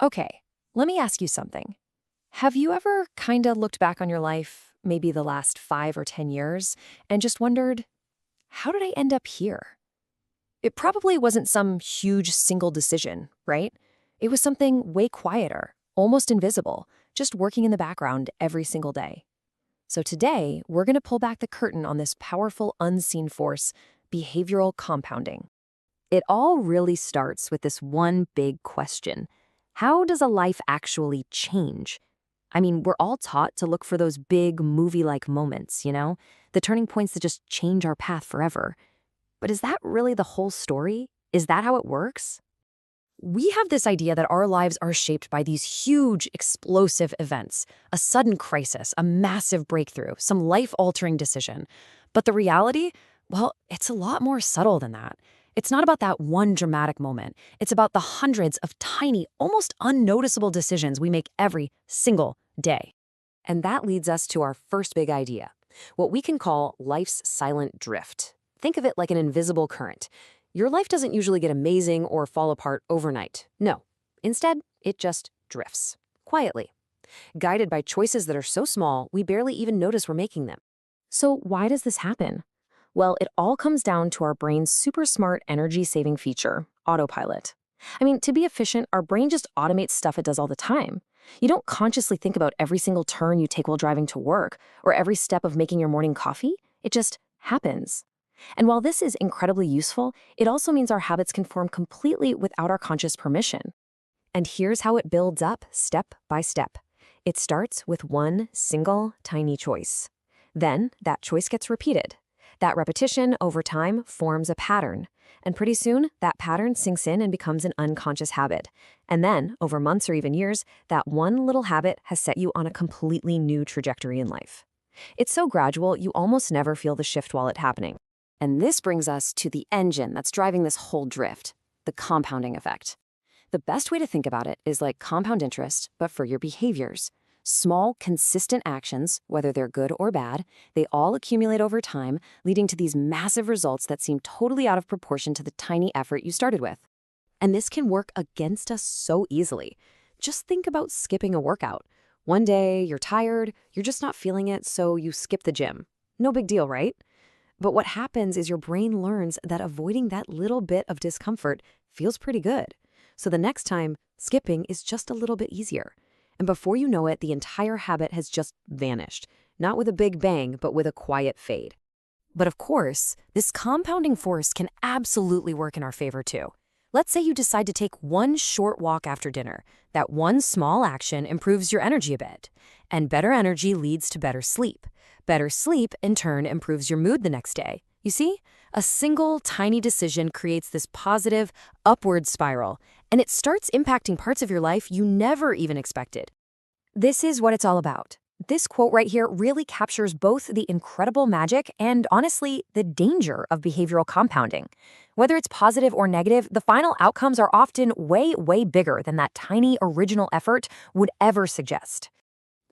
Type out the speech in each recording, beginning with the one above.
Okay, let me ask you something. Have you ever kind of looked back on your life, maybe the last 5 or 10 years, and just wondered, how did I end up here? It probably wasn't some huge single decision, right? It was something way quieter, almost invisible, just working in the background every single day. So today, we're going to pull back the curtain on this powerful unseen force, behavioral compounding. It all really starts with this one big question. How does a life actually change? I mean, we're all taught to look for those big movie-like moments, the turning points that just change our path forever. But is that really the whole story? Is that how it works? We have this idea that our lives are shaped by these huge, explosive events, a sudden crisis, a massive breakthrough, some life-altering decision. But the reality, well, it's a lot more subtle than that. It's not about that one dramatic moment. It's about the hundreds of tiny, almost unnoticeable decisions we make every single day. And that leads us to our first big idea, what we can call life's silent drift. Think of it like an invisible current. Your life doesn't usually get amazing or fall apart overnight. No. Instead, it just drifts, quietly, guided by choices that are so small we barely even notice we're making them. So why does this happen? Well, it all comes down to our brain's super smart energy-saving feature, autopilot. I mean, to be efficient, our brain just automates stuff it does all the time. You don't consciously think about every single turn you take while driving to work or every step of making your morning coffee. It just happens. And while this is incredibly useful, it also means our habits can form completely without our conscious permission. And here's how it builds up step by step. It starts with one single tiny choice. Then that choice gets repeated. That repetition over time forms a pattern. And pretty soon, that pattern sinks in and becomes an unconscious habit. And then, over months or even years, that one little habit has set you on a completely new trajectory in life. It's so gradual, you almost never feel the shift while it's happening. And this brings us to the engine that's driving this whole drift, the compounding effect. The best way to think about it is like compound interest, but for your behaviors. Small, consistent actions, whether they're good or bad, they all accumulate over time, leading to these massive results that seem totally out of proportion to the tiny effort you started with. And this can work against us so easily. Just think about skipping a workout. One day, you're tired, you're just not feeling it, so you skip the gym. No big deal, right? But what happens is your brain learns that avoiding that little bit of discomfort feels pretty good. So the next time, skipping is just a little bit easier. And before you know it, the entire habit has just vanished. Not with a big bang, but with a quiet fade. But of course, this compounding force can absolutely work in our favor too. Let's say you decide to take one short walk after dinner. That one small action improves your energy a bit. And better energy leads to better sleep. Better sleep, in turn, improves your mood the next day. You see? A single, tiny decision creates this positive, upward spiral, and it starts impacting parts of your life you never even expected. This is what it's all about. This quote right here really captures both the incredible magic and, honestly, the danger of behavioral compounding. Whether it's positive or negative, the final outcomes are often way, way bigger than that tiny original effort would ever suggest.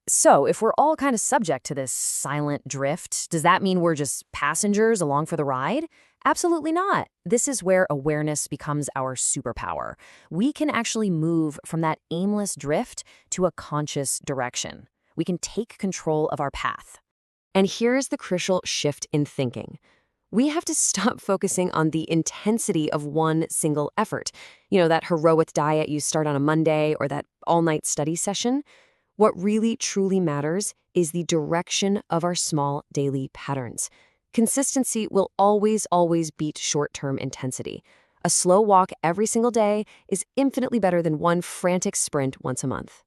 So, if we're all kind of subject to this silent drift, does that mean we're just passengers along for the ride? Absolutely not. This is where awareness becomes our superpower. We can actually move from that aimless drift to a conscious direction. We can take control of our path. And here's the crucial shift in thinking. We have to stop focusing on the intensity of one single effort. That heroic diet you start on a Monday or that all-night study session. What really, truly matters is the direction of our small daily patterns. Consistency will always, always beat short-term intensity. A slow walk every single day is infinitely better than one frantic sprint once a month.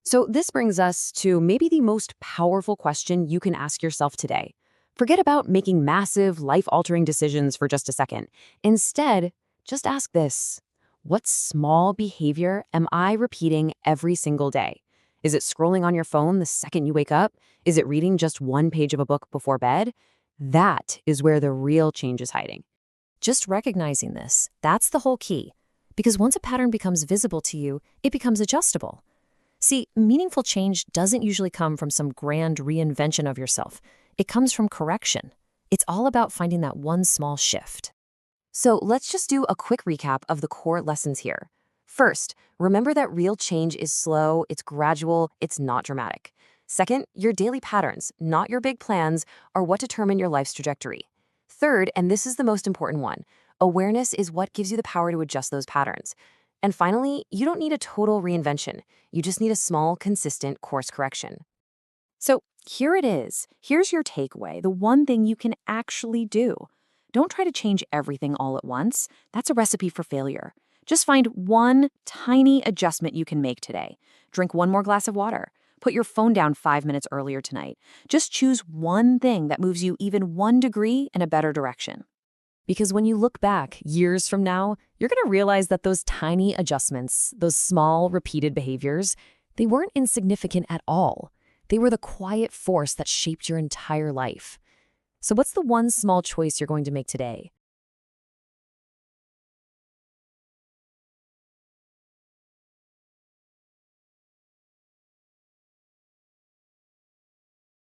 So this brings us to maybe the most powerful question you can ask yourself today. Forget about making massive, life-altering decisions for just a second. Instead, just ask this. What small behavior am I repeating every single day? Is it scrolling on your phone the second you wake up? Is it reading just one page of a book before bed? That is where the real change is hiding. Just recognizing this, that's the whole key. Because once a pattern becomes visible to you, it becomes adjustable. See, meaningful change doesn't usually come from some grand reinvention of yourself. It comes from correction. It's all about finding that one small shift. So let's just do a quick recap of the core lessons here. First, remember that real change is slow, it's gradual, it's not dramatic. Second, your daily patterns, not your big plans, are what determine your life's trajectory. Third, and this is the most important one, awareness is what gives you the power to adjust those patterns. And finally, you don't need a total reinvention. You just need a small, consistent course correction. So here it is. Here's your takeaway, the one thing you can actually do. Don't try to change everything all at once. That's a recipe for failure. Just find one tiny adjustment you can make today. Drink one more glass of water. Put your phone down 5 minutes earlier tonight. Just choose one thing that moves you even 1 degree in a better direction. Because when you look back years from now, you're going to realize that those tiny adjustments, those small, repeated behaviors, they weren't insignificant at all. They were the quiet force that shaped your entire life. So what's the one small choice you're going to make today?